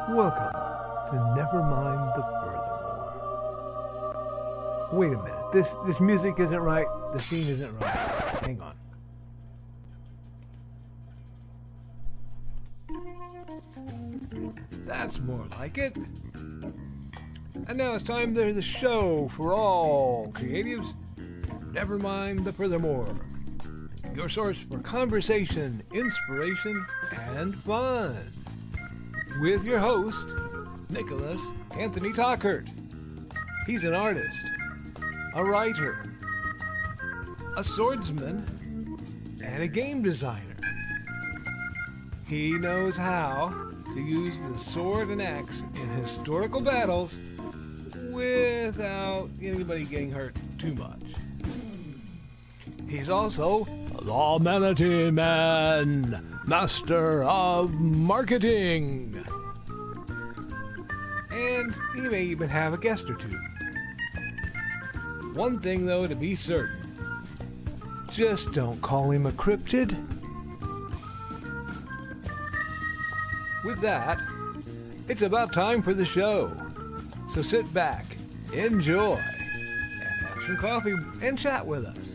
Welcome to Nevermind the Furthermore. Wait a minute. This music isn't right. The scene isn't right. Hang on. That's more like it. And now it's time to the show for all creatives. Nevermind the Furthermore. Your source for conversation, inspiration, and fun. With your host, Nicholas Anthony Tockert. He's an artist, a writer, a swordsman, and a game designer. He knows how to use the sword and axe in historical battles without anybody getting hurt too much. He's also the Manatee Man, master of marketing. And he may even have a guest or two. One thing, though, to be certain. Just don't call him a cryptid. With that, it's about time for the show. So sit back, enjoy, and have some coffee and chat with us.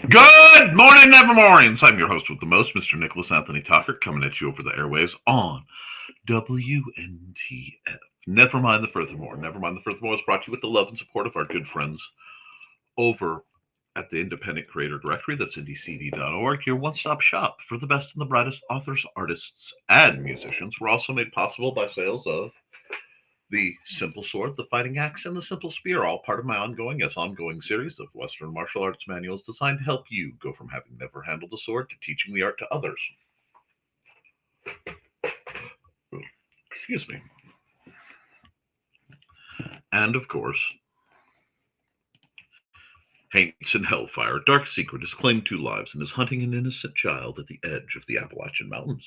Good morning, Nevermornings. I'm your host with the most, Mr. Nicholas Anthony Tockert, coming at you over the airwaves on WNTF. Nevermind the Furthermore. Nevermind the Furthermore is brought to you with the love and support of our good friends over at the Independent Creator Directory. That's indiecd.org, your one-stop shop for the best and the brightest authors, artists, and musicians. We're also made possible by sales of the Simple Sword, the Fighting Axe, and the Simple Spear, all part of my ongoing series of Western martial arts manuals designed to help you go from having never handled a sword to teaching the art to others. Excuse me. And of course, Hates in Hellfire, Dark Secret has claimed 2 lives and is hunting an innocent child at the edge of the Appalachian Mountains.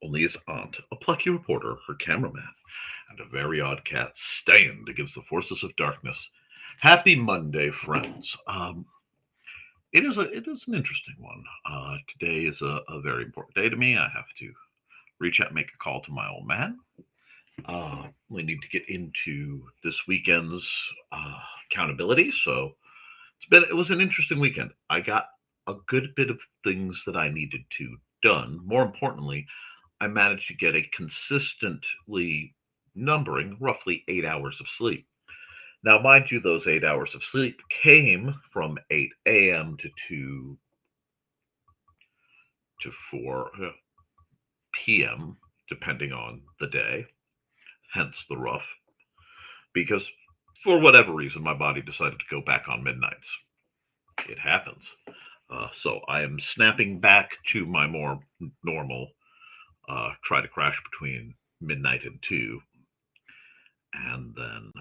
Only his aunt, a plucky reporter, her cameraman, and a very odd cat stand against the forces of darkness. Happy Monday, friends. It is an interesting one. Today is a very important day to me. I have to reach out and make a call to my old man. We need to get into this weekend's accountability. So it was an interesting weekend. I got a good bit of things that I needed to done. More importantly, I managed to get a consistently numbering roughly 8 hours of sleep. Now, mind you, those 8 hours of sleep came from 8 a.m. to 2 to 4 p.m., depending on the day, hence the rough, because for whatever reason, my body decided to go back on midnights. It happens. So I am snapping back to my more normal, try to crash between midnight and 2, and then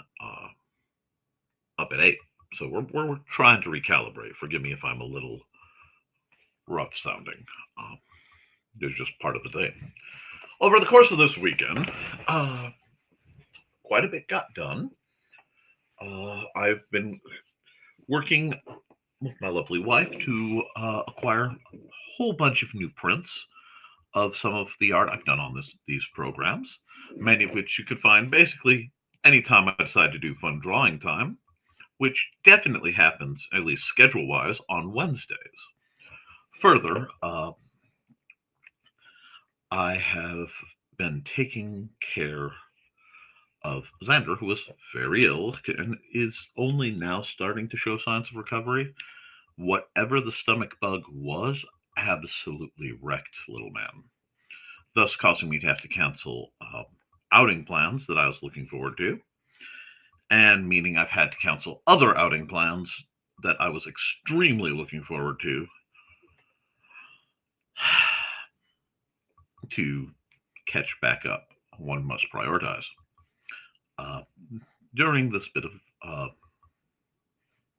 up at 8. So we're trying to recalibrate. Forgive me if I'm a little rough sounding. It's just part of the day. Over the course of this weekend, quite a bit got done. I've been working with my lovely wife to acquire a whole bunch of new prints of some of the art I've done on these programs, many of which you could find basically anytime I decide to do fun drawing time, which definitely happens, at least schedule-wise, on Wednesdays. Further, I have been taking care of Xander, who was very ill and is only now starting to show signs of recovery. Whatever the stomach bug was, absolutely wrecked little man, thus causing me to have to cancel outing plans that I was looking forward to, and meaning I've had to cancel other outing plans that I was extremely looking forward to catch back up. One must prioritize. Uh, During this bit of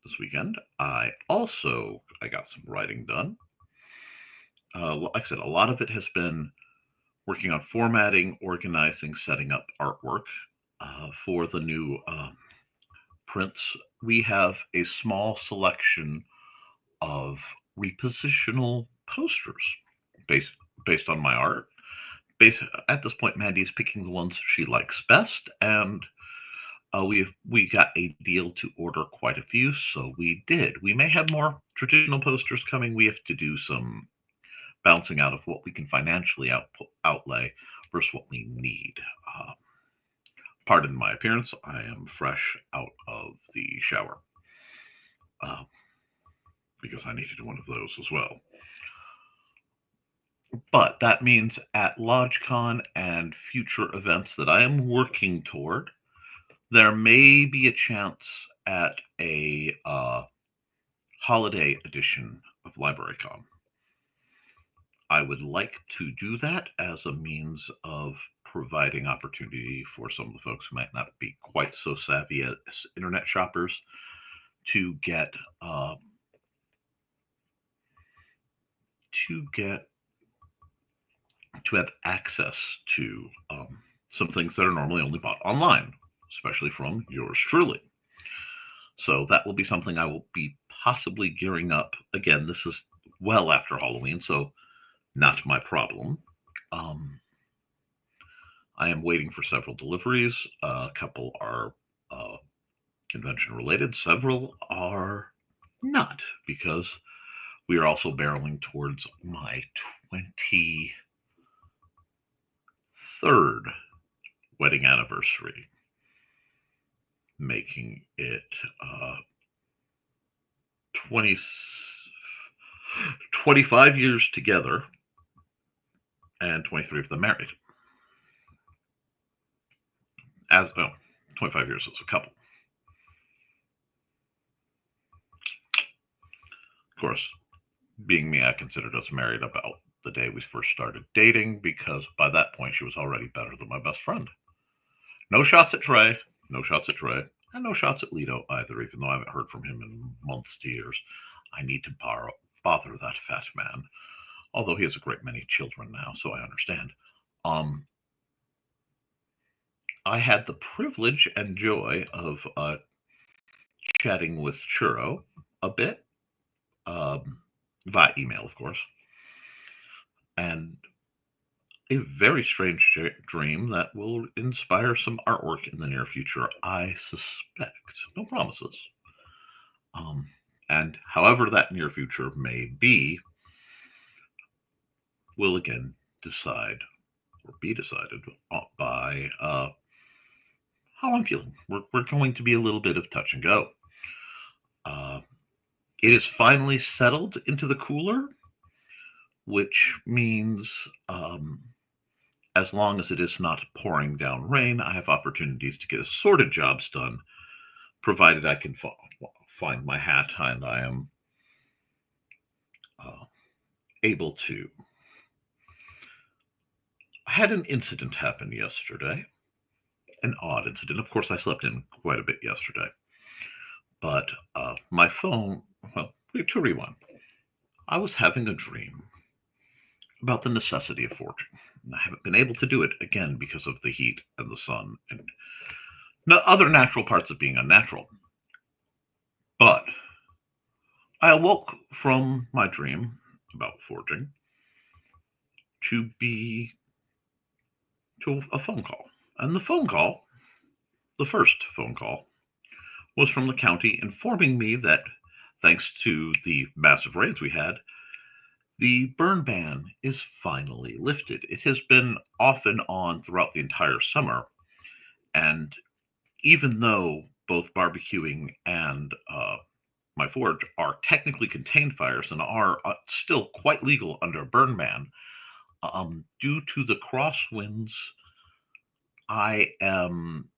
this weekend, I got some writing done. Like I said, a lot of it has been working on formatting, organizing, setting up artwork for the new prints. We have a small selection of repositional posters based based on my art. At this point, Mandy is picking the ones she likes best, and we got a deal to order quite a few, so we did. We may have more traditional posters coming. We have to do some balancing out of what we can financially outlay versus what we need. Uh, Pardon my appearance. I am fresh out of the shower uh, because I needed one of those as well. But that means at LodgeCon and future events that I am working toward, there may be a chance at a holiday edition of LibraryCon. I would like to do that as a means of providing opportunity for some of the folks who might not be quite so savvy as internet shoppers to get to get to have access to some things that are normally only bought online, especially from yours truly. So that will be something I will be possibly gearing up. Again, this is well after Halloween, so not my problem. I am waiting for several deliveries. A couple are convention related, several are not, because we are also barreling towards my 23rd wedding anniversary, making it 25 years together and 23 of them married. 25 years as a couple. Of course, being me, I considered us married about the day we first started dating, because by that point she was already better than my best friend. No shots at Trey, and no shots at Lito either, even though I haven't heard from him in months to years. I need to bother that fat man, although he has a great many children now, so I understand. I had the privilege and joy of chatting with Churro a bit, via email, of course, and a very strange dream that will inspire some artwork in the near future, I suspect. No promises. And however that near future may be, will again be decided by how I'm feeling. We're going to be a little bit of touch and go. It is finally settled into the cooler, which means as long as it is not pouring down rain, I have opportunities to get assorted jobs done, provided I can find my hat and I am able to. I had an incident happen yesterday, an odd incident. Of course, I slept in quite a bit yesterday, but my phone, to rewind, I was having a dream about the necessity of forging. And I haven't been able to do it again because of the heat and the sun and other natural parts of being unnatural. But I awoke from my dream about forging to a phone call. And the first phone call, was from the county informing me that thanks to the massive rains we had, the burn ban is finally lifted. It has been off and on throughout the entire summer, And even though both barbecuing and my forge are technically contained fires and are still quite legal under a burn ban, due to the crosswinds, I am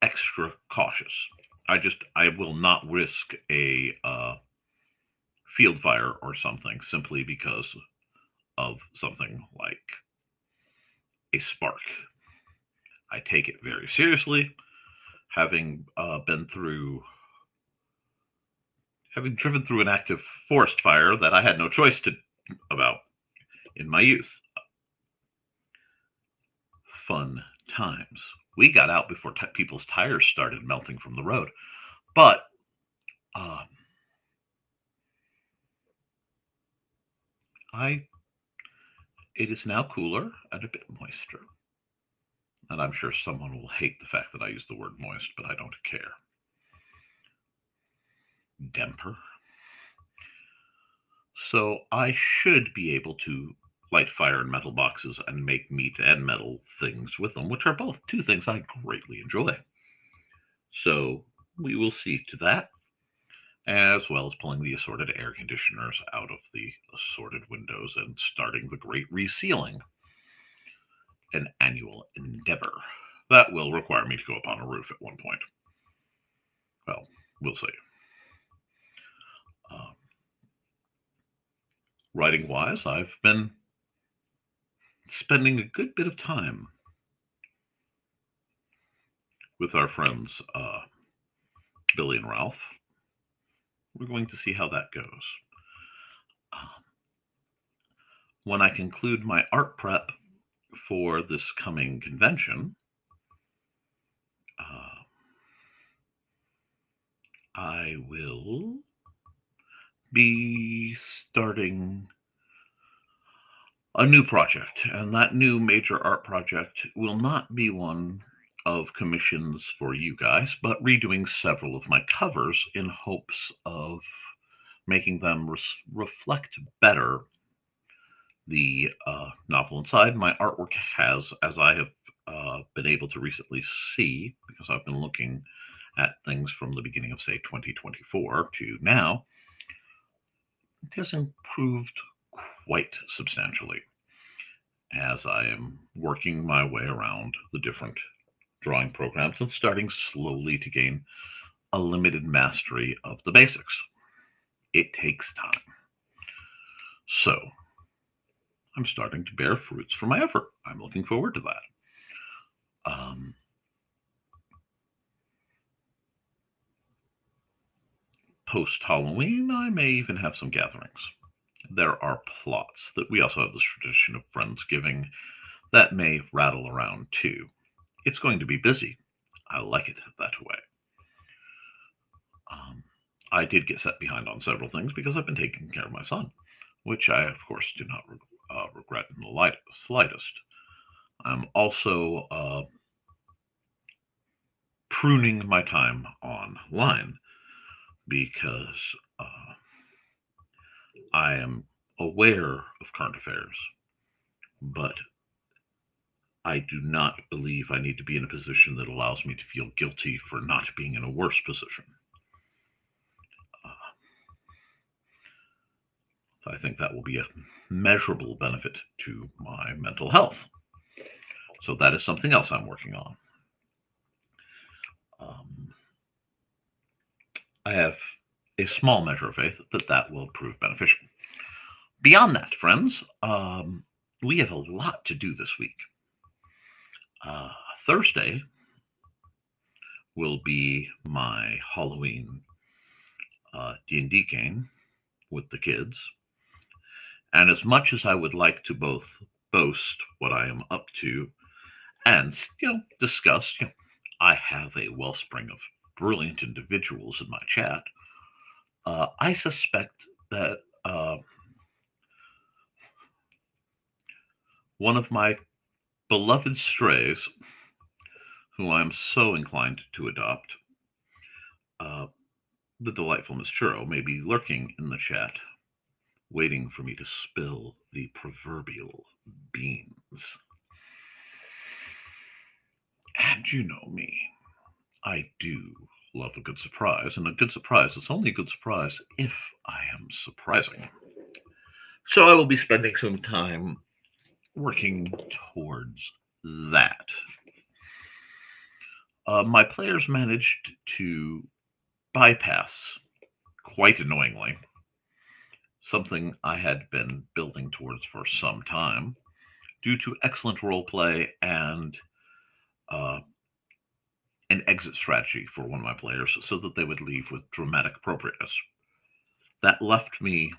extra cautious. I will not risk a field fire or something simply because of something like a spark. I take it very seriously, having having driven through an active forest fire that I had no choice about in my youth. Fun times. We got out before people's tires started melting from the road, but um, I it is now cooler and a bit moister. And I'm sure someone will hate the fact that I use the word moist, but I don't care. Damper. So I should be able to light fire in metal boxes and make meat and metal things with them, which are both two things I greatly enjoy. So we will see to that, as well as pulling the assorted air conditioners out of the assorted windows and starting the great resealing, an annual endeavor. That will require me to go up on a roof at one point. Well, we'll see. Uh, Writing wise, I've been spending a good bit of time with our friends Billy and Ralph. We're going to see how that goes. Um, when I conclude my art prep for this coming convention, I will be starting a new project, and that new major art project will not be one of commissions for you guys, but redoing several of my covers in hopes of making them reflect better the novel inside. My artwork has, as I have been able to recently see, because I've been looking at things from the beginning of, say, 2024 to now, it has improved quite substantially as I am working my way around the different drawing programs and starting slowly to gain a limited mastery of the basics. It takes time. So I'm starting to bear fruits for my effort. I'm looking forward to that. Post Halloween, I may even have some gatherings. There are plots that we also have this tradition of Friendsgiving that may rattle around too. It's going to be busy. I like it that way. I did get set behind on several things because I've been taking care of my son, which I, of course, do not regret in the slightest. I'm also pruning my time online because I am aware of current affairs, but I do not believe I need to be in a position that allows me to feel guilty for not being in a worse position. I think that will be a measurable benefit to my mental health. So that is something else I'm working on. I have a small measure of faith that that will prove beneficial. Beyond that, friends, we have a lot to do this week. Thursday will be my Halloween D&D game with the kids. And as much as I would like to both boast what I am up to and discuss, I have a wellspring of brilliant individuals in my chat. I suspect that one of my beloved strays, who I'm so inclined to adopt, the delightful Miss Churro, may be lurking in the chat, waiting for me to spill the proverbial beans. And you know me. I do love a good surprise, and a good surprise is only a good surprise if I am surprising. So I will be spending some time working towards that. My players managed to bypass, quite annoyingly, something I had been building towards for some time due to excellent roleplay and uh, an exit strategy for one of my players so that they would leave with dramatic appropriateness. That left me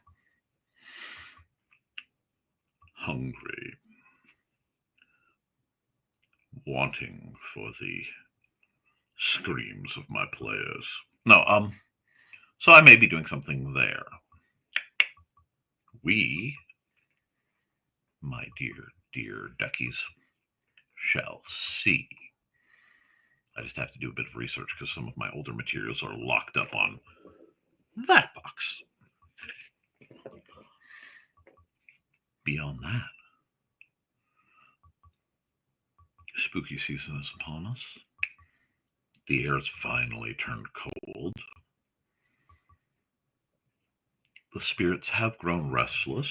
hungry, wanting for the screams of my players. No, so I may be doing something there. We, my dear duckies, shall see. I just have to do a bit of research because some of my older materials are locked up on that box. Beyond that, spooky season is upon us. The air has finally turned cold. The spirits have grown restless.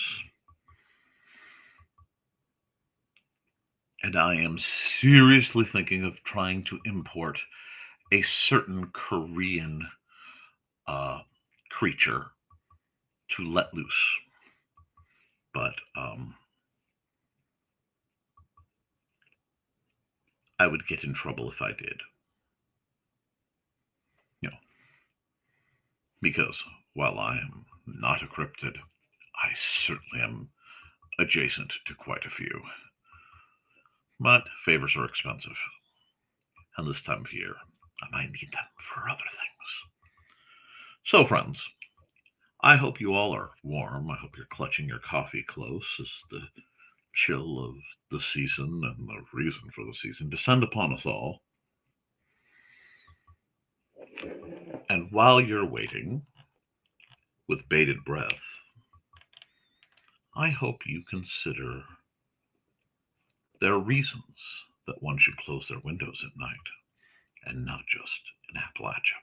And I am seriously thinking of trying to import a certain Korean creature to let loose. But I would get in trouble if I did. You know, because while I am not a cryptid, I certainly am adjacent to quite a few. But favors are expensive. And this time of year, I might need them for other things. So, friends, I hope you all are warm. I hope you're clutching your coffee close as the chill of the season and the reason for the season descend upon us all. And while you're waiting, with bated breath, I hope you consider there are reasons that one should close their windows at night, and not just in Appalachia.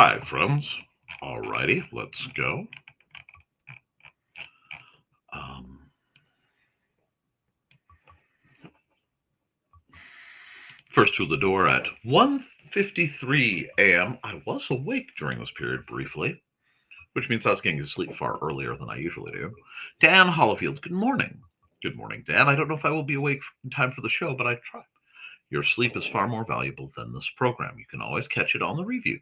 Hi, friends. Alrighty, let's go. First through the door at 1:53 a.m. I was awake during this period briefly, which means I was getting to sleep far earlier than I usually do. Dan Hollifield, good morning. Good morning, Dan. I don't know if I will be awake in time for the show, but I try. Your sleep is far more valuable than this program. You can always catch it on the review.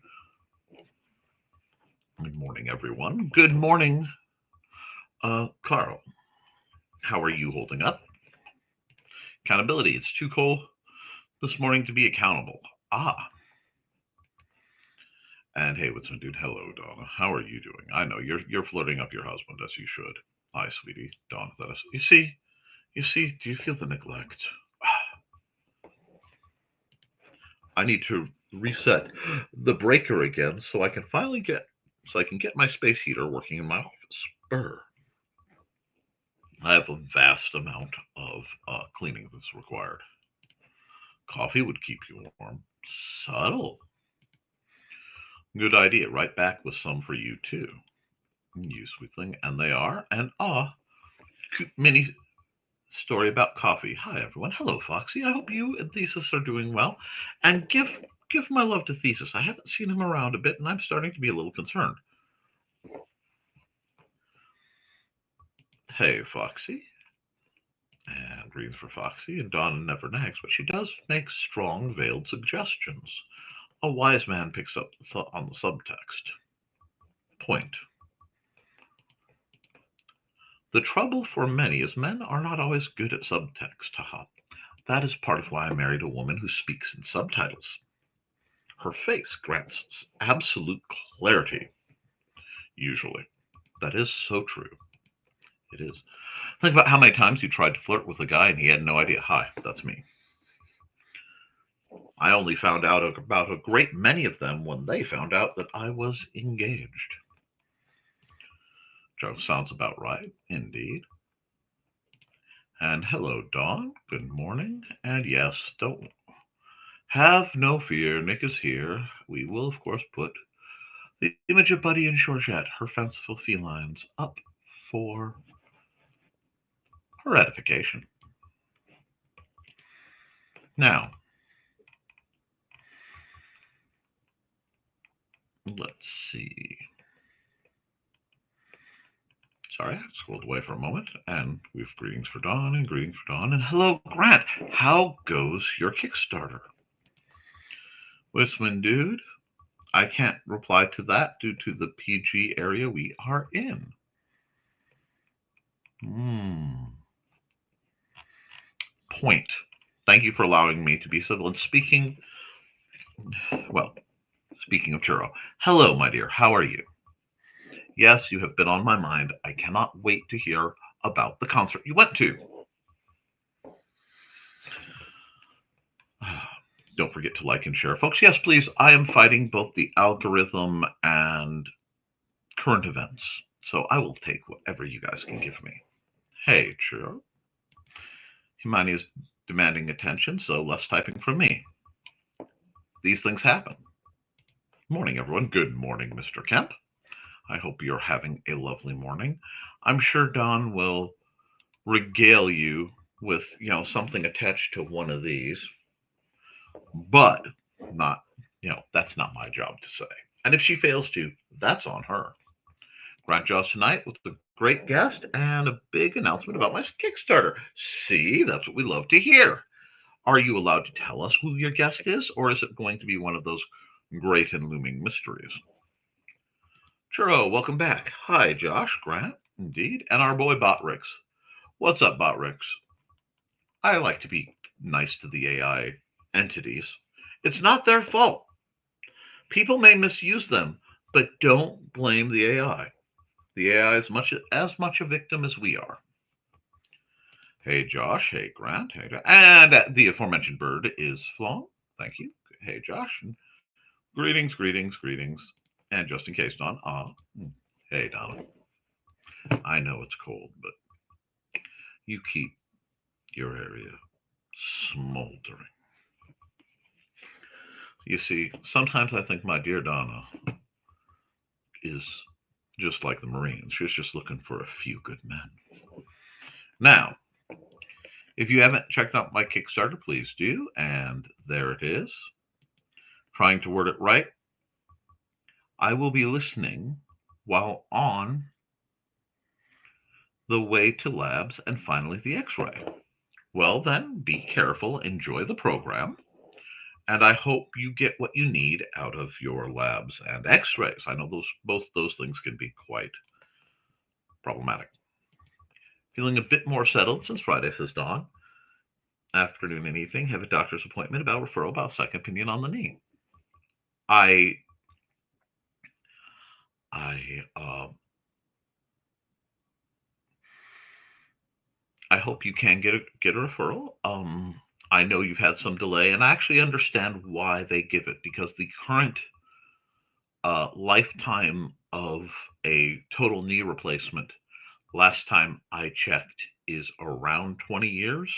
Good morning, everyone. Good morning, Carl. How are you holding up? Accountability. It's too cold this morning to be accountable. And hey, what's up, dude? Hello, Donna. How are you doing? I know you're flirting up your husband as you should. Hi, sweetie. Donna, that is. You see. Do you feel the neglect? I need to reset the breaker again so I can get my space heater working in my office. I have a vast amount of cleaning that's required. Coffee would keep you warm. Subtle. Good idea. Right back with some for you too. You sweet thing. And they are. And mini story about coffee. Hi, everyone. Hello, Foxy. I hope you and Thesis are doing well. And give my love to Thesis. I haven't seen him around a bit, and I'm starting to be a little concerned. Hey, Foxy. And reads for Foxy, and Donna never nags, but she does make strong, veiled suggestions. A wise man picks up on the subtext. Point. The trouble for many is men are not always good at subtext. Haha. That is part of why I married a woman who speaks in subtitles. Her face grants absolute clarity, usually. That is so true. It is. Think about how many times you tried to flirt with a guy and he had no idea. Hi, that's me. I only found out about a great many of them when they found out that I was engaged. Joe, sounds about right, indeed. And hello, Dawn. Good morning. And yes, don't have no fear. Nick is here. We will, of course, put the image of Buddy and Georgette, her fanciful felines, up for her edification. Now, let's see. Sorry, I scrolled away for a moment, and we've greetings for Dawn and greetings for Dawn. And hello, Grant. How goes your Kickstarter? Wisman Dude, I can't reply to that due to the PG area we are in. Point. Thank you for allowing me to be civil. And speaking of Churro, hello, my dear. How are you? Yes, you have been on my mind. I cannot wait to hear about the concert you went to. Don't forget to like and share, folks. Yes, please. I am fighting both the algorithm and current events, so I will take whatever you guys can give me. Hey, Churro. Humanity is demanding attention, so less typing from me. These things happen. Morning, everyone. Good morning, Mr. Kemp. I hope you're having a lovely morning. I'm sure Don will regale you with, something attached to one of these, but not, that's not my job to say. And if she fails to, that's on her. Grant Jaws tonight with a great guest and a big announcement about my Kickstarter. See, that's what we love to hear. Are you allowed to tell us who your guest is, or is it going to be one of those great and looming mysteries? Churro, welcome back. Hi, Josh, Grant, indeed, and our boy Botrix. What's up, Botrix? I like to be nice to the AI entities. It's not their fault. People may misuse them, but don't blame the AI. The AI is as much a victim as we are. Hey, Josh. Hey, Grant. Hey, and the aforementioned bird is Flan. Thank you. Hey, Josh. And greetings. And just in case, Don. Hey, Donna. I know it's cold, but you keep your area smoldering. You see, sometimes I think my dear Donna is just like the Marines. She's just looking for a few good men. Now, if you haven't checked out my Kickstarter, please do. And there it is. Trying to word it right. I will be listening while on the way to labs and finally the X-ray. Well, then, be careful, enjoy the program, and I hope you get what you need out of your labs and X-rays. I know both those things can be quite problematic. Feeling a bit more settled since Friday, says Dawn. Afternoon and evening, have a doctor's appointment about referral about second opinion on the knee. I hope you can get a referral. I know you've had some delay, and I actually understand why they give it, because the current lifetime of a total knee replacement, last time I checked, is around 20 years.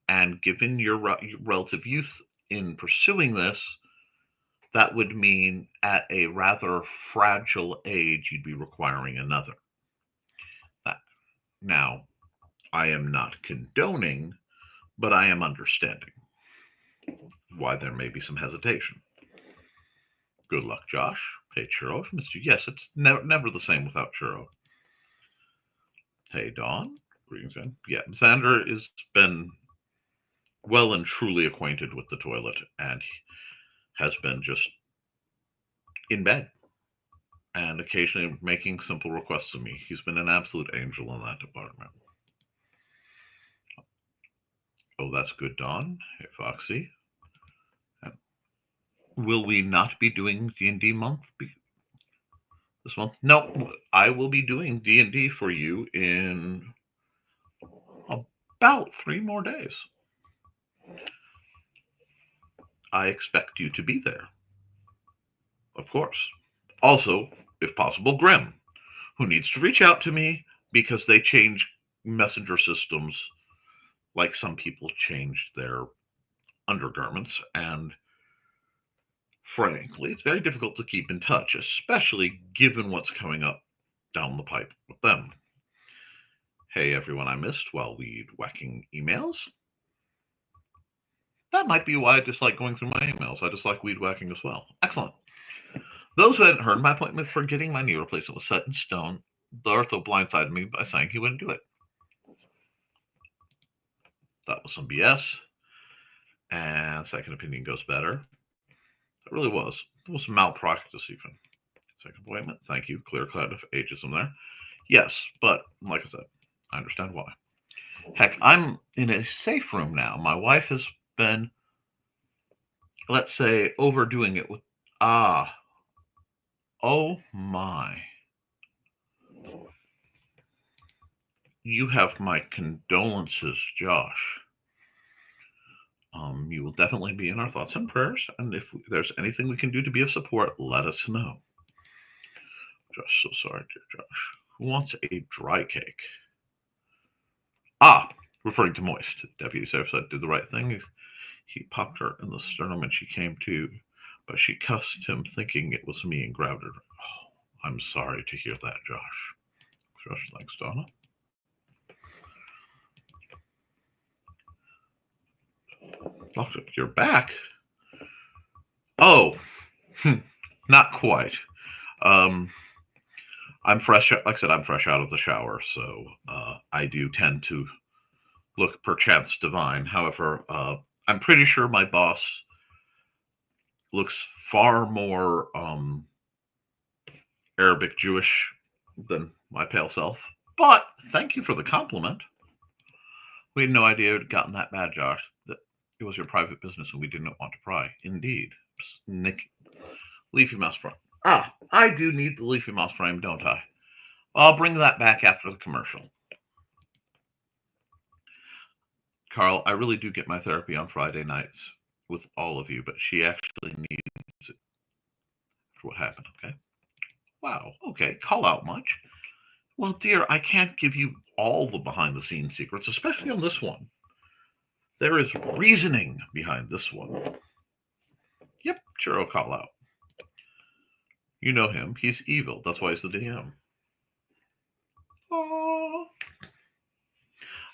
And given your relative youth in pursuing this, that would mean at a rather fragile age, you'd be requiring another. Now, I am not condoning, but I am understanding why there may be some hesitation. Good luck, Josh. Hey, Churro. Mr. Yes, it's never the same without Churro. Hey, Dawn. Greetings, man. Yeah, Xander has been well and truly acquainted with the toilet and has been just in bed and occasionally making simple requests of me. He's been an absolute angel in that department. Oh, that's good, Dawn. Hey, Foxy. Will we not be doing D&D month this month? No, I will be doing D&D for you in about 3 more days. I expect you to be there. Of course. Also, if possible, Grim, who needs to reach out to me because they change messenger systems like some people changed their undergarments, and frankly, it's very difficult to keep in touch, especially given what's coming up down the pipe with them. Hey, everyone I missed while weed whacking emails. That might be why I dislike going through my emails. I dislike weed whacking as well. Excellent. Those who hadn't heard, my appointment for getting my knee replacement was set in stone. The ortho blindsided me by saying he wouldn't do it. That was some BS. And second opinion goes better. It really was. It was malpractice even. Second appointment, thank you. Clear cut of ageism there. Yes, but like I said, I understand why. Heck, I'm in a safe room now. My wife has been, let's say, overdoing it with, oh my. You have my condolences, Josh. You will definitely be in our thoughts and prayers, and if there's anything we can do to be of support, let us know. Josh, so sorry, dear Josh. Who wants a dry cake? Referring to Moist. Deputy Sheriff said, did the right thing. He popped her in the sternum and she came to, but she cussed him thinking it was me and grabbed her. Oh, I'm sorry to hear that, Josh. Josh, thanks, Donna. Doctor, you're back? Oh, not quite. I'm fresh, like I said, I'm fresh out of the shower, so I do tend to look perchance divine. However, I'm pretty sure my boss looks far more Arabic Jewish than my pale self. But thank you for the compliment. We had no idea it had gotten that bad, Josh. That it was your private business and we didn't want to pry. Indeed. Nick, Leafy Mouse frame. I do need the Leafy Mouse frame, don't I? I'll bring that back after the commercial. Carl, I really do get my therapy on Friday nights with all of you, but she actually needs it for what happened, okay? Wow, okay, call out much. Well, dear, I can't give you all the behind-the-scenes secrets, especially on this one. There is reasoning behind this one. Yep, Churro call out. You know him. He's evil. That's why he's the DM. Aww.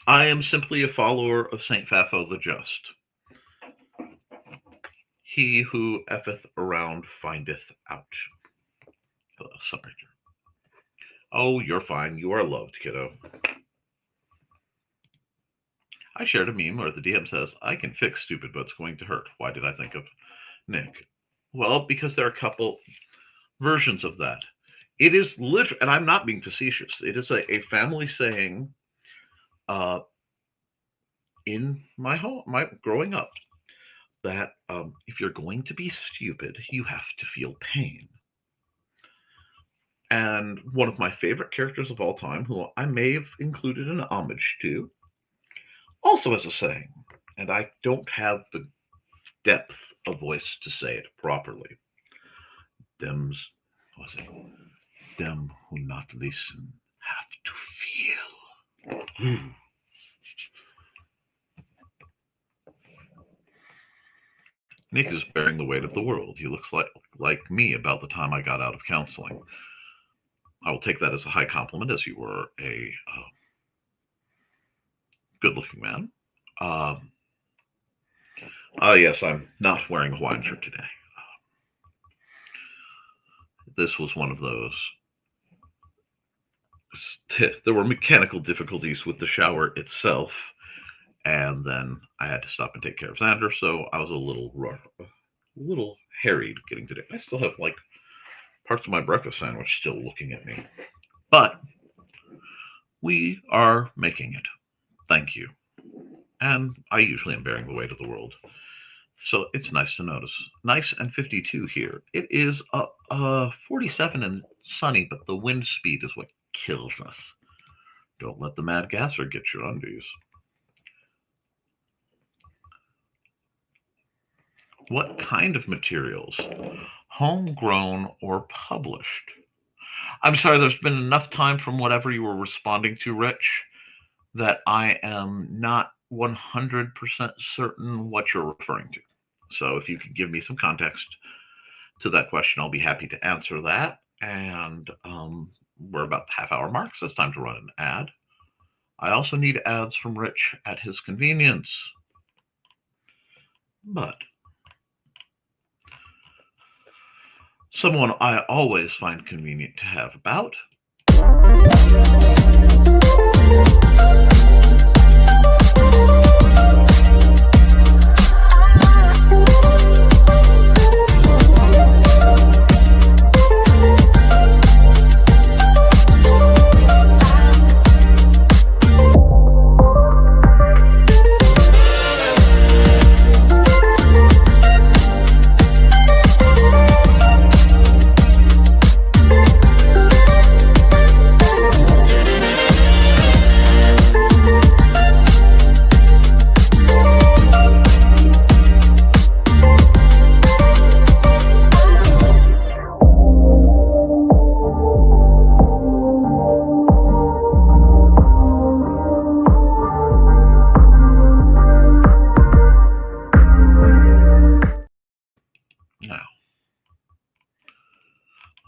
I am simply a follower of Saint Fafo the Just. He who effeth around findeth out. Sorry. Oh, you're fine. You are loved, kiddo. I shared a meme where the DM says, I can fix stupid, but it's going to hurt. Why did I think of Nick? Well, because there are a couple versions of that. It is literally, and I'm not being facetious, it is a family saying in my home, my growing up, that if you're going to be stupid, you have to feel pain. And one of my favorite characters of all time, who I may have included an homage to, also has a saying, and I don't have the depth of voice to say it properly. Them who not listen have to feel. Nick is bearing the weight of the world. He looks like me about the time I got out of counseling. I will take that as a high compliment, as you were a good-looking man. Yes, I'm not wearing a Hawaiian shirt today. This was one of those. There were mechanical difficulties with the shower itself, and then I had to stop and take care of Xander, so I was a little rough, a little harried getting today. I still have like parts of my breakfast sandwich still looking at me, but we are making it. Thank you. And I usually am bearing the weight of the world, so it's nice to notice. Nice and 52 here. It is 47 and sunny, but the wind speed is what kills us. Don't let the mad gasser get your undies. What kind of materials? Homegrown or published? I'm sorry, there's been enough time from whatever you were responding to, Rich, that I am not 100% certain what you're referring to. So if you could give me some context to that question, I'll be happy to answer that. And we're about the half-hour mark, so it's time to run an ad. I also need ads from Rich at his convenience. But someone I always find convenient to have about.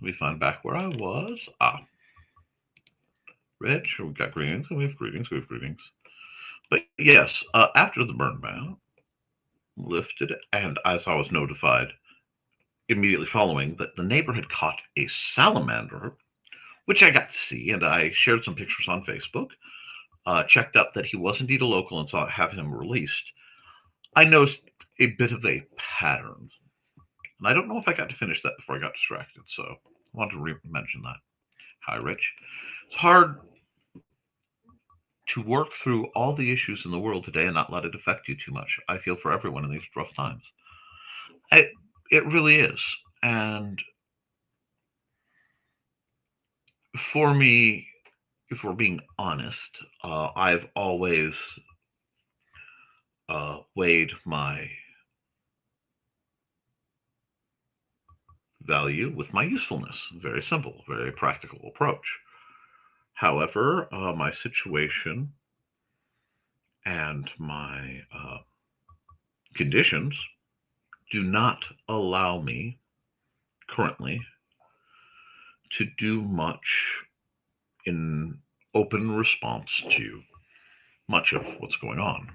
Let me find back where I was. Rich, we've got greetings, and we have greetings, But yes, after the burn ban lifted, and as I was notified immediately following that the neighbor had caught a salamander, which I got to see, and I shared some pictures on Facebook, checked up that he was indeed a local and saw have him released, I noticed a bit of a pattern. And I don't know if I got to finish that before I got distracted, so I wanted to mention that. Hi, Rich. It's hard to work through all the issues in the world today and not let it affect you too much. I feel for everyone in these rough times. It really is. And for me, if we're being honest, I've always weighed my value with my usefulness. Very simple, very practical approach. However, my situation and my conditions do not allow me currently to do much in open response to much of what's going on.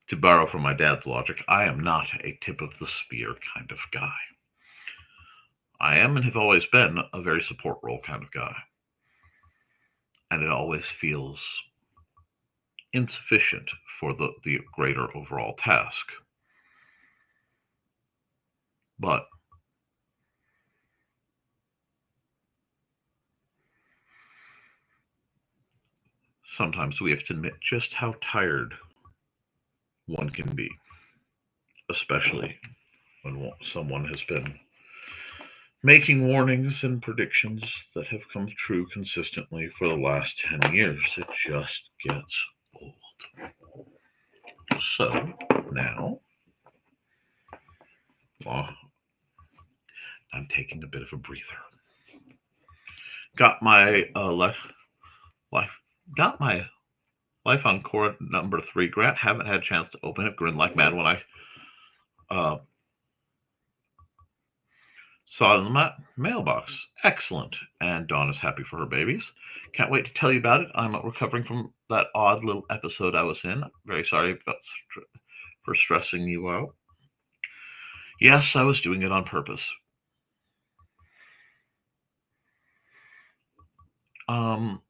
To borrow from my dad's logic, I am not a tip of the spear kind of guy. I am and have always been a very support role kind of guy. And it always feels insufficient for the greater overall task. But sometimes we have to admit just how tired one can be, especially when someone has been making warnings and predictions that have come true consistently for the last 10 years. It just gets old. So now, I'm taking a bit of a breather. Got my Life on Core number 3 grant. Haven't had a chance to open it. Grinned like mad when I Saw it in the mailbox. Excellent. And Dawn is happy for her babies. Can't wait to tell you about it. I'm recovering from that odd little episode I was in. Very sorry for stressing you out. Yes, I was doing it on purpose. Um,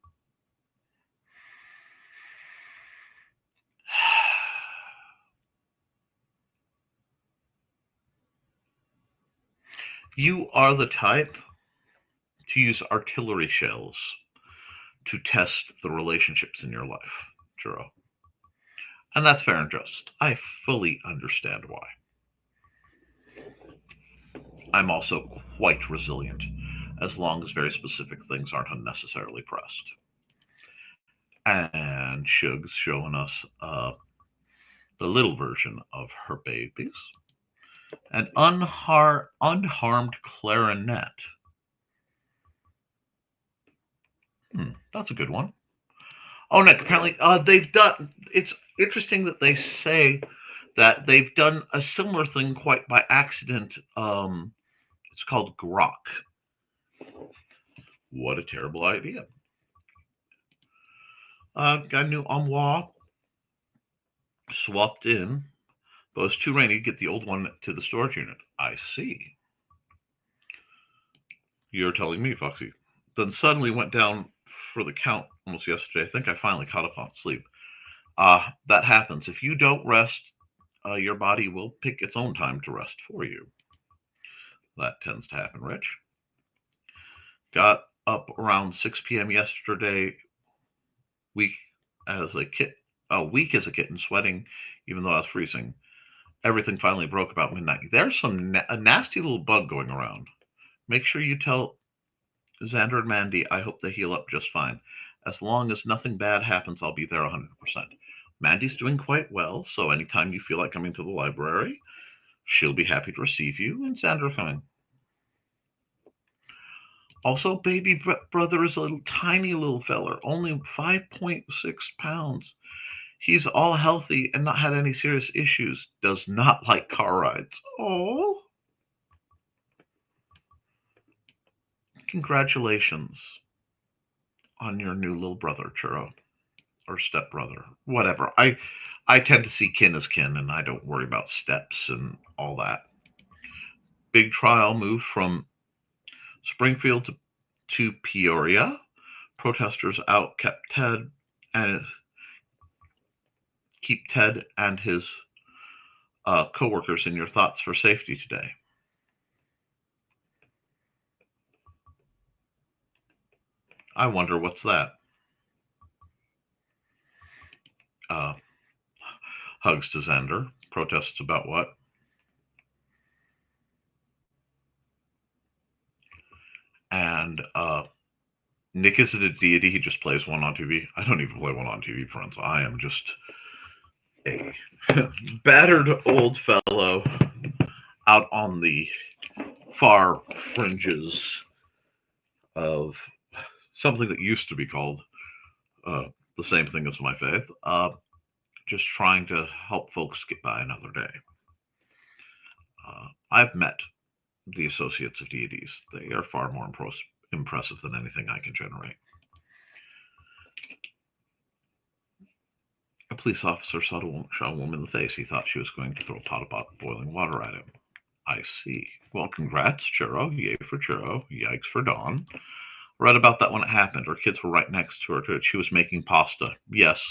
you are the type to use artillery shells to test the relationships in your life, Juro. And that's fair and just. I fully understand why. I'm also quite resilient, as long as very specific things aren't unnecessarily pressed. And Shug's showing us the little version of her babies. An unharmed clarinet. That's a good one. Oh, Nick, apparently they've done. It's interesting that they say that they've done a similar thing quite by accident. It's called grok. What a terrible idea. Got a new armoire swapped in, but it's too rainy to get the old one to the storage unit. I see. You're telling me, Foxy. Then suddenly went down for the count almost yesterday. I think I finally caught up on sleep. That happens. If you don't rest, your body will pick its own time to rest for you. That tends to happen, Rich. Got up around 6 p.m. yesterday, weak as a kitten, sweating, even though I was freezing. Everything finally broke about midnight. There's a nasty little bug going around. Make sure you tell Xander and Mandy I hope they heal up just fine. As long as nothing bad happens, I'll be there 100%. Mandy's doing quite well, so anytime you feel like coming to the library, she'll be happy to receive you, and Xander coming. Also, baby brother is a tiny little feller, only 5.6 pounds. He's all healthy and not had any serious issues. Does not like car rides. Oh. Congratulations on your new little brother, Churro. Or stepbrother. Whatever. I tend to see kin as kin, and I don't worry about steps and all that. Big trial moved from Springfield to Peoria. Protesters out keep Ted and his co-workers in your thoughts for safety today. I wonder what's that. Hugs to Xander. Protests about what? And Nick isn't a deity. He just plays one on TV. I don't even play one on TV, friends. I am just a battered old fellow out on the far fringes of something that used to be called the same thing as my faith. Just trying to help folks get by another day. I've met the associates of deities. They are far more impressive than anything I can generate. A police officer shot a woman in the face. He thought she was going to throw a pot of boiling water at him. I see. Well, congrats, Churro. Yay for Churro. Yikes for Dawn. Read about that when it happened. Her kids were right next to her. She was making pasta. Yes.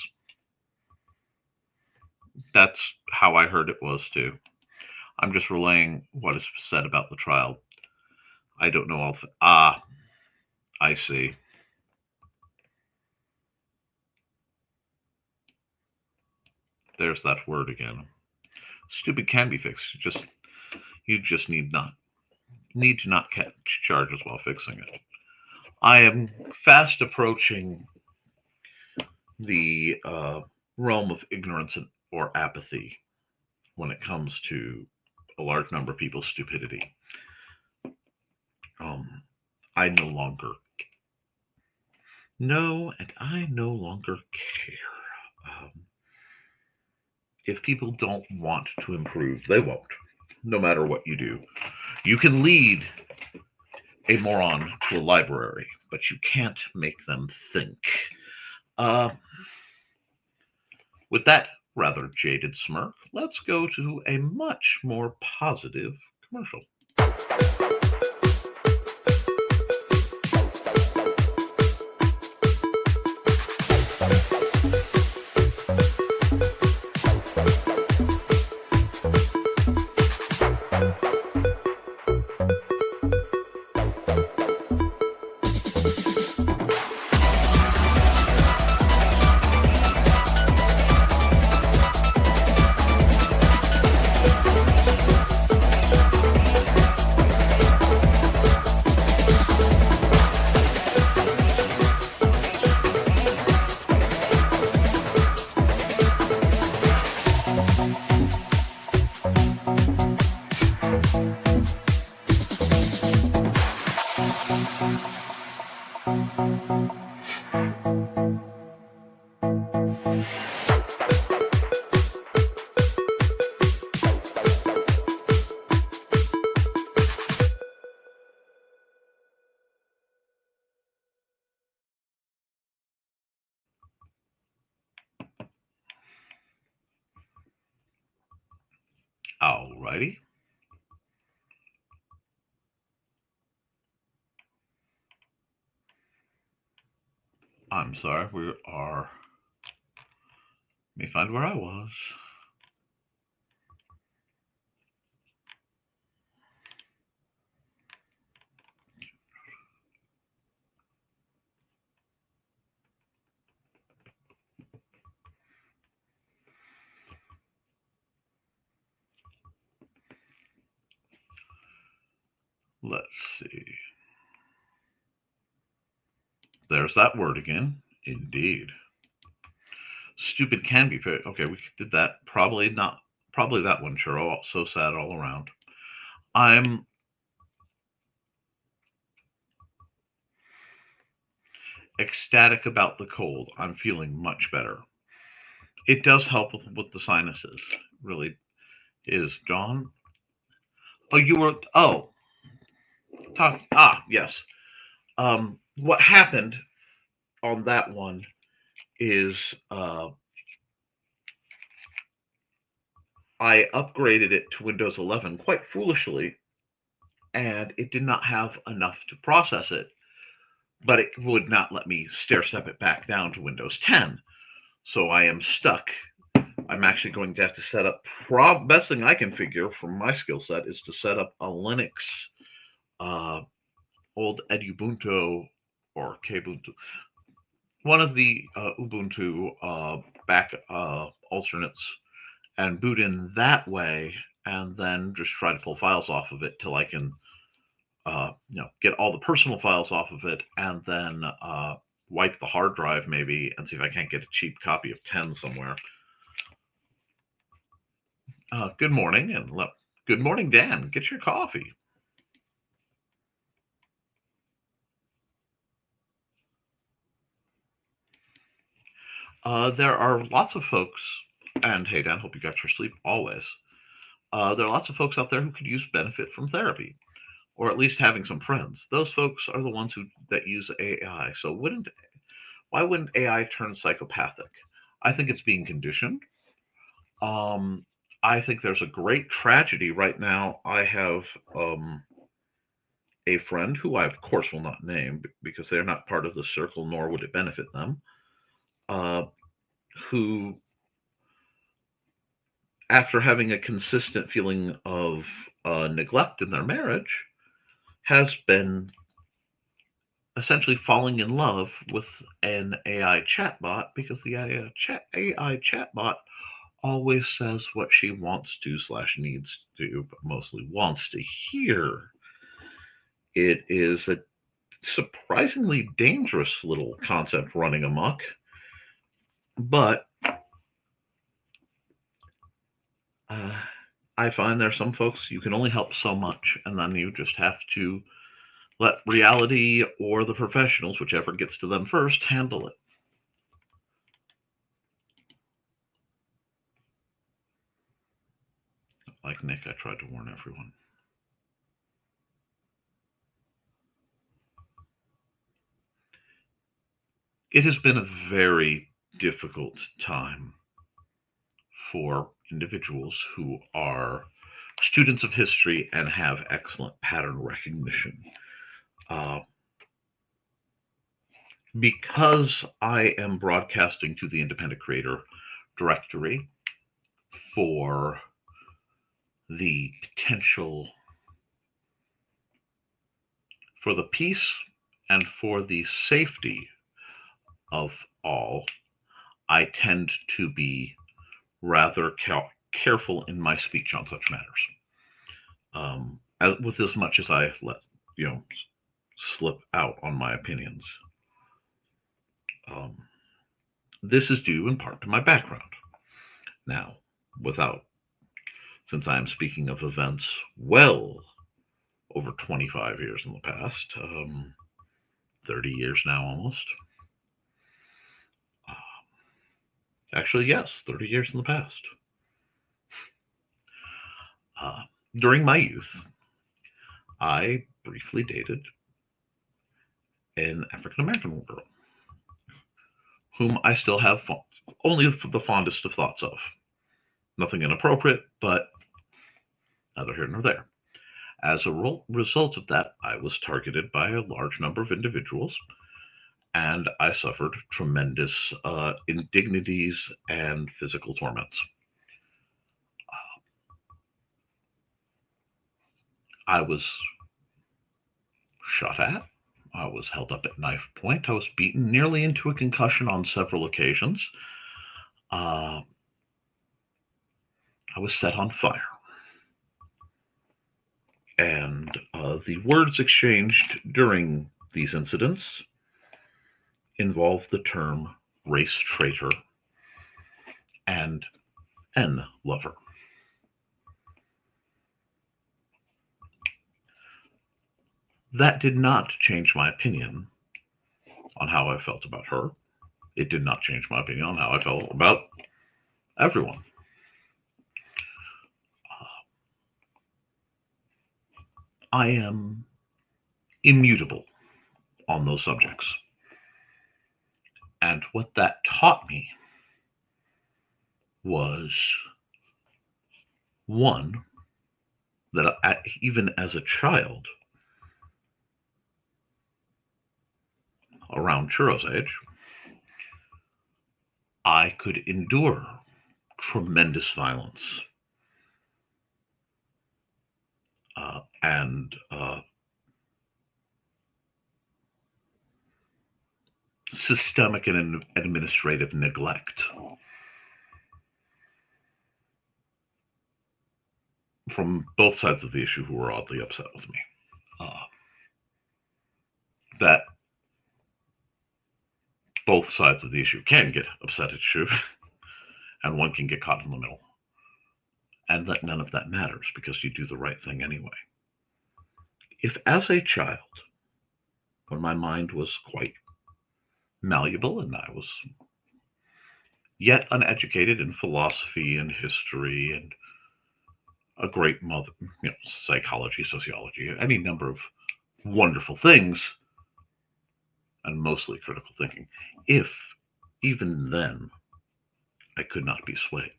That's how I heard it was, too. I'm just relaying what is said about the trial. I don't know all. I see. There's that word again. Stupid can be fixed. You just need to not catch charges while fixing it. I am fast approaching the realm of ignorance or apathy when it comes to a large number of people's stupidity. I no longer know, and I no longer care. If people don't want to improve, they won't, no matter what you do. You can lead a moron to a library, but you can't make them think. Uh, with that rather jaded smirk, let's go to a much more positive commercial. Alrighty. I'm sorry, we are. Let me find where I was. Let's see. There's that word again. Indeed. Stupid can be fair. Okay, we did that. Probably not. Probably that one, Churro. So sad all around. I'm ecstatic about the cold. I'm feeling much better. It does help with the sinuses. Really is. John? Oh, you were. Oh, talk. Yes. What happened on that one is I upgraded it to Windows 11 quite foolishly, and it did not have enough to process it, but it would not let me stair step it back down to Windows 10. So I am stuck. I'm actually going to have to set up. Best thing I can figure from my skill set is to set up a Linux, old Edubuntu or Kubuntu, one of the Ubuntu back alternates, and boot in that way, and then just try to pull files off of it till I can, get all the personal files off of it, and then wipe the hard drive maybe, and see if I can't get a cheap copy of 10 somewhere. Good morning, and good morning, Dan. Get your coffee. There are lots of folks, and hey, Dan, hope you got your sleep always. There are lots of folks out there who could use benefit from therapy, or at least having some friends. Those folks are the ones that use AI. So why wouldn't AI turn psychopathic? I think it's being conditioned. I think there's a great tragedy right now. I have a friend who I, of course, will not name because they're not part of the circle, nor would it benefit them, uh, who, after having a consistent feeling of neglect in their marriage, has been essentially falling in love with an AI chatbot because the AI chatbot always says what she wants to slash needs to, but mostly wants to hear. It is a surprisingly dangerous little concept running amok, but I find there's some folks you can only help so much, and then you just have to let reality or the professionals, whichever gets to them first, handle it. Like Nick, I tried to warn everyone. It has been a very difficult time for individuals who are students of history and have excellent pattern recognition. Uh, because I am broadcasting to the independent creator directory for the potential for the peace and for the safety of all, I tend to be rather careful in my speech on such matters. With as much as I let you know slip out on my opinions. Um, this is due in part to my background. Now, without since I am speaking of events well over 25 years in the past, 30 years now almost. Actually, yes, 30 years in the past. During my youth, I briefly dated an African American girl whom I still have only the fondest of thoughts of. Nothing inappropriate, but neither here nor there. As a result of that, I was targeted by a large number of individuals, and I suffered tremendous indignities and physical torments. I was shot at. I was held up at knife point. I was beaten nearly into a concussion on several occasions. I was set on fire. And the words exchanged during these incidents involved the term race traitor and N lover. That did not change my opinion on how I felt about her. It did not change my opinion on how I felt about everyone. I am immutable on those subjects. And what that taught me was one, that even as a child, around Churro's age, I could endure tremendous violence and systemic and administrative neglect from both sides of the issue who were oddly upset with me. That both sides of the issue can get upset at you, and one can get caught in the middle. And that none of that matters because you do the right thing anyway. If as a child, when my mind was quite malleable and I was yet uneducated in philosophy and history and a great mother, psychology, sociology, any number of wonderful things, and mostly critical thinking, if even then I could not be swayed.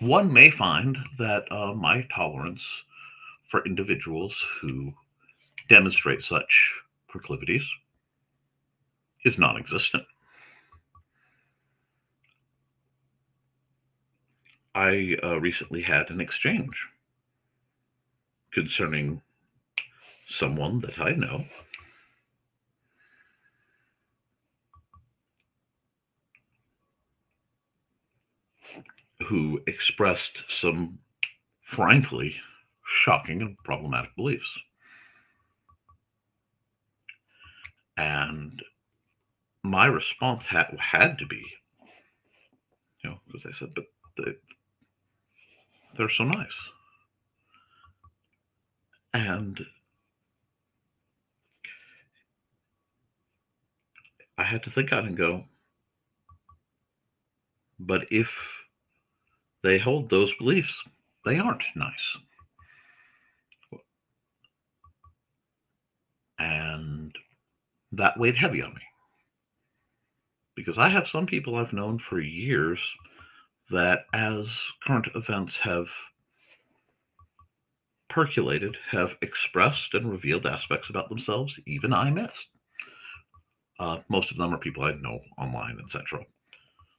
One may find that my tolerance for individuals who demonstrate such proclivities is non-existent. I recently had an exchange concerning someone that I know who expressed some frankly shocking and problematic beliefs. And my response had to be, because I said, but they're so nice. And I had to think out and go, but if they hold those beliefs, they aren't nice. And that weighed heavy on me. because I have some people I've known for years that, as current events have percolated, have expressed and revealed aspects about themselves even I missed. Most of them are people I know online, etc.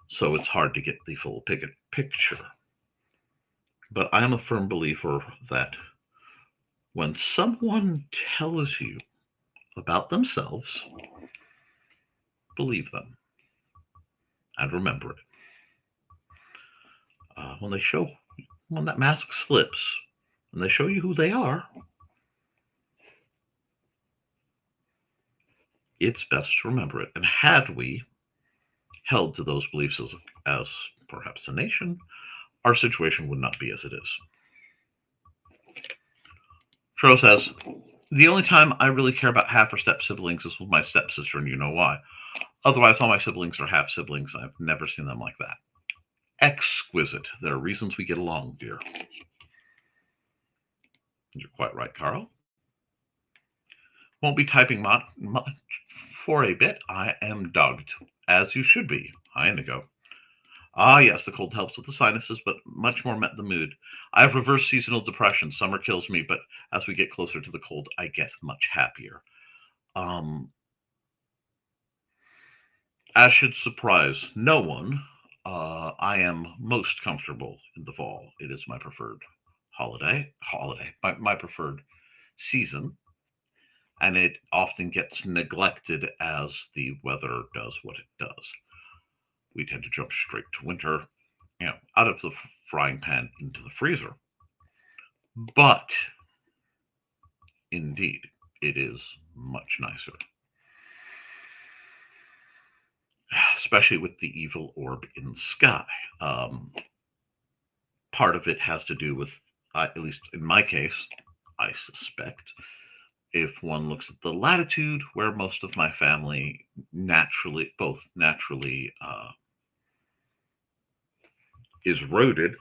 So it's hard to get the full picture. But I am a firm believer that when someone tells you about themselves, believe them and remember it. When they show, when that mask slips, and they show you who they are, it's best to remember it. And had we held to those beliefs as perhaps a nation, our situation would not be as it is. Tro says, the only time I really care about half or step siblings is with my stepsister, and you know why. Otherwise, all my siblings are half siblings. I've never seen them like that. Exquisite. There are reasons we get along, dear. You're quite right, Carl. Won't be typing much for a bit. I am dogged, as you should be. Hi, Indigo. Ah, yes, the cold helps with the sinuses, but much more met the mood. I have reverse seasonal depression. Summer kills me, but as we get closer to the cold, I get much happier. As should surprise no one, I am most comfortable in the fall. It is my preferred my preferred season, and it often gets neglected as the weather does what it does. We tend to jump straight to winter, out of the frying pan into the freezer. But indeed, it is much nicer, especially with the evil orb in the sky. Part of it has to do with, at least in my case, I suspect, if one looks at the latitude where most of my family both naturally is roaded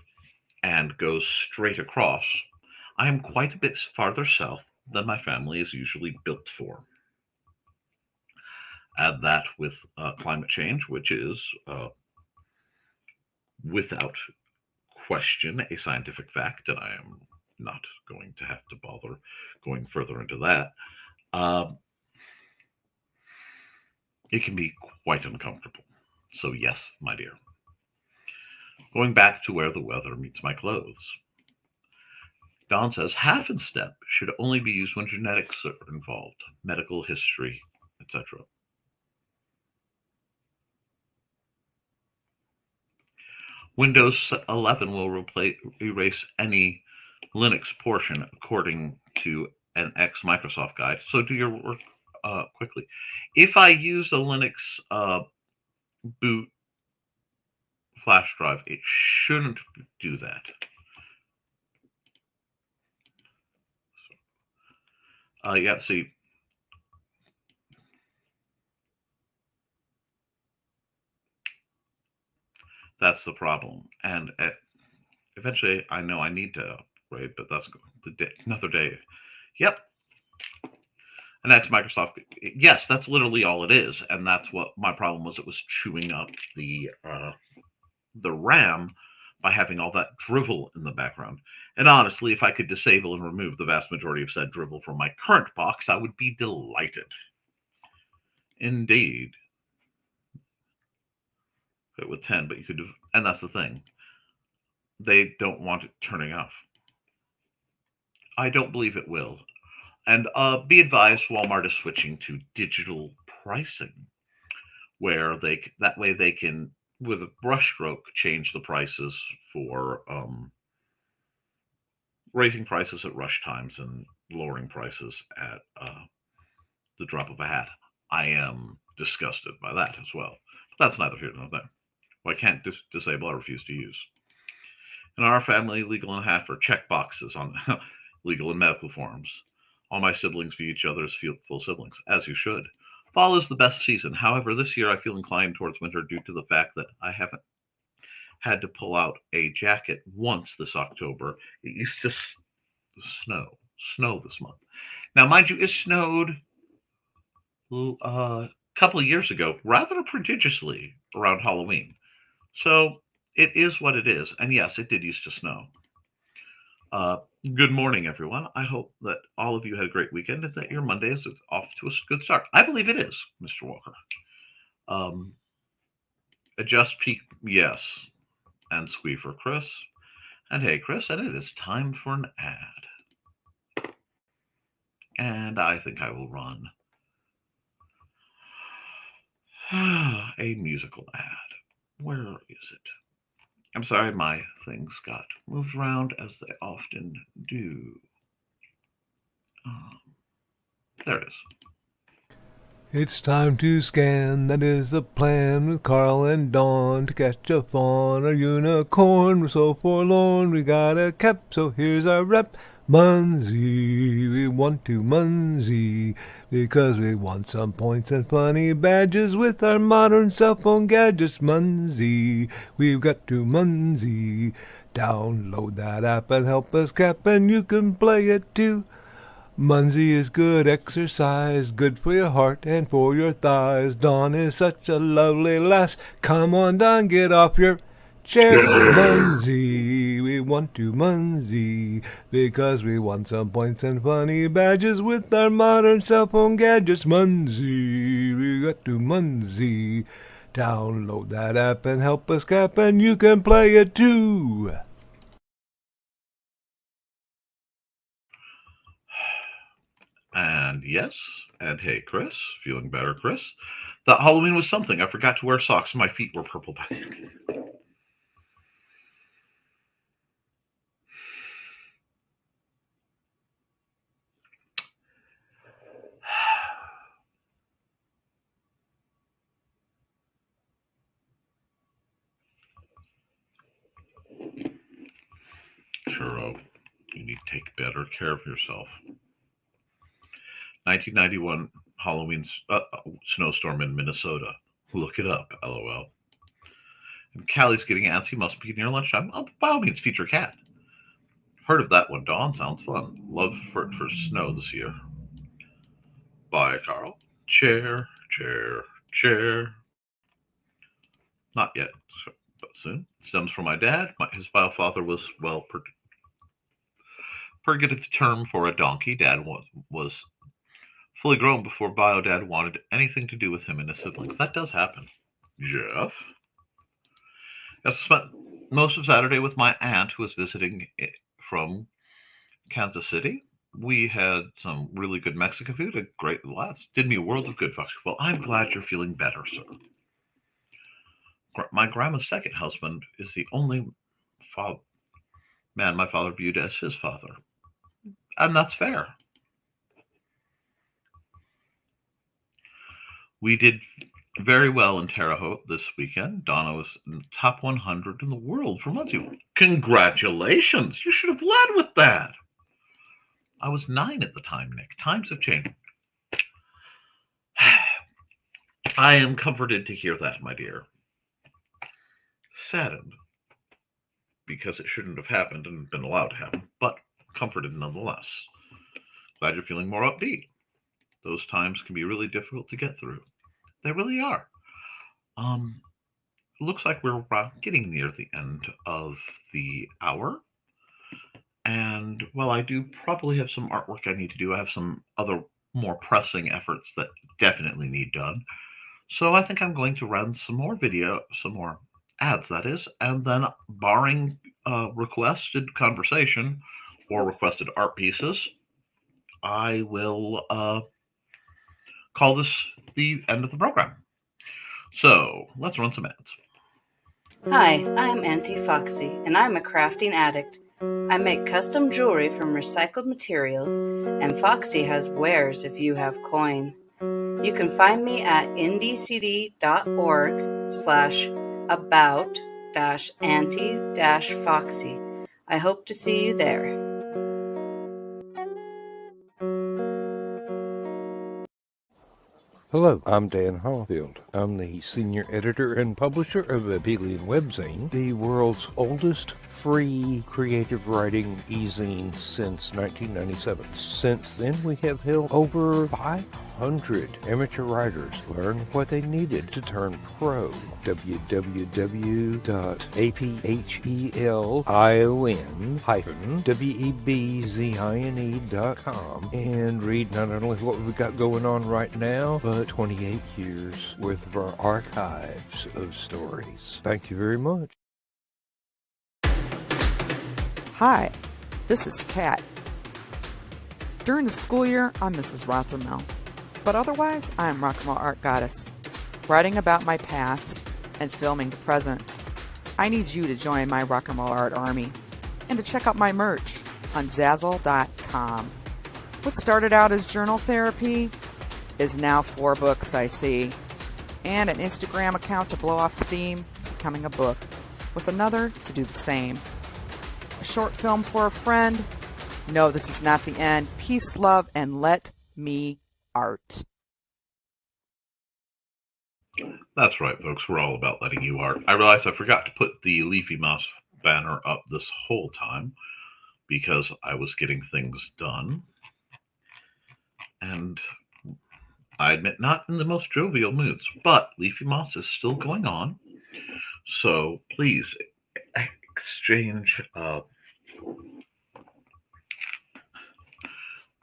and goes straight across, I am quite a bit farther south than my family is usually built for. Add that with climate change, which is without question a scientific fact, and I am not going to have to bother going further into that. It can be quite uncomfortable. So, yes, my dear. Going back to where the weather meets my clothes. Don says half and step should only be used when genetics are involved, medical history, etc. Windows 11 will erase any Linux portion according to an ex Microsoft guide. So do your work quickly. If I use a Linux boot flash drive, it shouldn't do that. Yeah, see, that's the problem. And eventually, I know I need to upgrade, but that's another day. Yep. And that's Microsoft. Yes, that's literally all it is, and that's what my problem was. It was chewing up the RAM by having all that drivel in the background. And honestly, if I could disable and remove the vast majority of said drivel from my current box, I would be delighted. Indeed. Fit with 10, but you could, and that's the thing. They don't want it turning off. I don't believe it will. And be advised, Walmart is switching to digital pricing, where that way they can, with a brushstroke, change the prices for raising prices at rush times and lowering prices at the drop of a hat. I am disgusted by that as well. But that's neither here nor there. Well, I can't disable, I refuse to use. In our family, legal and half are check boxes on legal and medical forms. All my siblings view each other as full siblings, as you should. Fall is the best season. However, this year I feel inclined towards winter due to the fact that I haven't had to pull out a jacket once this October. It used to snow this month. Now, mind you, it snowed a couple of years ago rather prodigiously around Halloween. So it is what it is. And yes, it did used to snow. Uh, Good morning, everyone. I hope that all of you had a great weekend and that your Monday is off to a good start. I believe it is, Mr. Walker. Um, Adjust peak, yes, and squee for Chris. And hey, Chris, and it is time for an ad. And I think I will run a musical ad. Where is it? I'm sorry, my things got moved around as they often do. Um, there it is. It's time to scan, that is the plan, with Carl and Dawn to catch a fawn or unicorn. We're so forlorn, we got a cap, so here's our rep. Munsey, we want to Munsey, because we want some points and funny badges with our modern cell phone gadgets. Munsey, we've got to Munsey. Download that app and help us cap, and you can play it too. Munsey is good exercise, good for your heart and for your thighs. Dawn is such a lovely lass. Come on, Dawn, get off your chair. Munsey, we want to Munsey, because we want some points and funny badges with our modern cell phone gadgets. Munsey, we got to Munsey. Download that app and help us cap, and you can play it too. And yes, and hey, Chris, feeling better, Chris? That Halloween was something. I forgot to wear socks, and my feet were purple by the end. Churro, you need to take better care of yourself. 1991 Halloween snowstorm in Minnesota. Look it up, lol. And Callie's getting antsy, must be near lunchtime. Oh, by all means, feed your cat. Heard of that one, Dawn. Sounds fun. Love for snow this year. Bye, Carl. Chair, chair, chair. Not yet, but soon. Stems from my dad. His biofather was, well, purgative term for a donkey. Dad was fully grown before bio dad wanted anything to do with him and his siblings. That does happen. Jeff? Yes, I spent most of Saturday with my aunt who was visiting from Kansas City. We had some really good Mexican food, a great laugh. Did me a world of good, Foxy. Well, I'm glad you're feeling better, sir. My grandma's second husband is the only man my father viewed as his father. And that's fair. We did very well in Terre Haute this weekend. Donna was in the top 100 in the world for Muncie. Congratulations! You should have led with that. I was 9 at the time, Nick. Times have changed. I am comforted to hear that, my dear. Saddened, because it shouldn't have happened and been allowed to happen, but comforted nonetheless. Glad you're feeling more upbeat. Those times can be really difficult to get through. They really are. Looks like we're getting near the end of the hour. And while I do probably have some artwork I need to do, I have some other more pressing efforts that definitely need done. So I think I'm going to run some more ads, that is, and then barring requested conversation or requested art pieces, I will call this the end of the program. So let's run some ads. Hi, I'm Auntie Foxy, and I'm a crafting addict. I make custom jewelry from recycled materials, and Foxy has wares if you have coin. You can find me at indcd.org/about-auntie-foxy. I hope to see you there. Hello, I'm Dan Harfield. I'm the senior editor and publisher of Abelian Webzine, the world's oldest free creative writing e-zine since 1997. Since then, we have helped over 500 amateur writers learn what they needed to turn pro. www.aphelion-webzine.com and read not only what we've got going on right now, but 28 years worth of our archives of stories. Thank you very much. Hi, this is Kat. During the school year, I'm Mrs. Rothermel, but otherwise, I'm Rock and Roll Art Goddess, writing about my past and filming the present. I need you to join my Rock and Roll Art army and to check out my merch on Zazzle.com. What started out as journal therapy is now 4 books, I see, and an Instagram account to blow off steam, becoming a book, with another to do the same. A short film for a friend. No, this is not the end. Peace, love, and let me art. That's right, folks. We're all about letting you art. I realized I forgot to put the Leafy Mouse banner up this whole time because I was getting things done. And I admit, not in the most jovial moods, but Leafy Moss is still going on. So please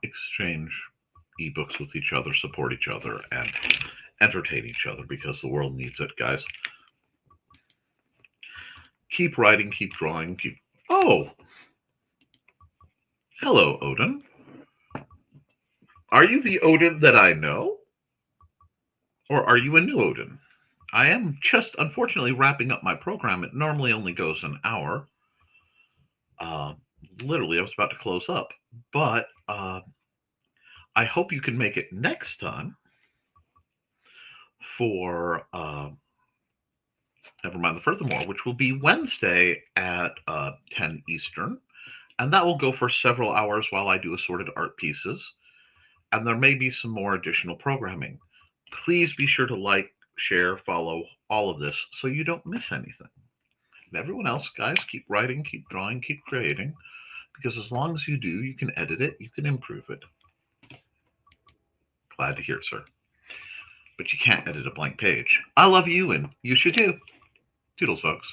exchange ebooks with each other, support each other, and entertain each other because the world needs it, guys. Keep writing, keep drawing, keep... Oh! Hello, Odin. Are you the Odin that I know? Or are you a new Odin? I am just, unfortunately, wrapping up my program. It normally only goes an hour. Literally, I was about to close up. But I hope you can make it next time for Nevermind the Furthermore, which will be Wednesday at 10 Eastern. And that will go for several hours while I do assorted art pieces. And there may be some more additional programming. Please be sure to like, share, follow all of this so you don't miss anything. And everyone else, guys, keep writing, keep drawing, keep creating. Because as long as you do, you can edit it, you can improve it. Glad to hear it, sir. But you can't edit a blank page. I love you, and you should too. Toodles, folks.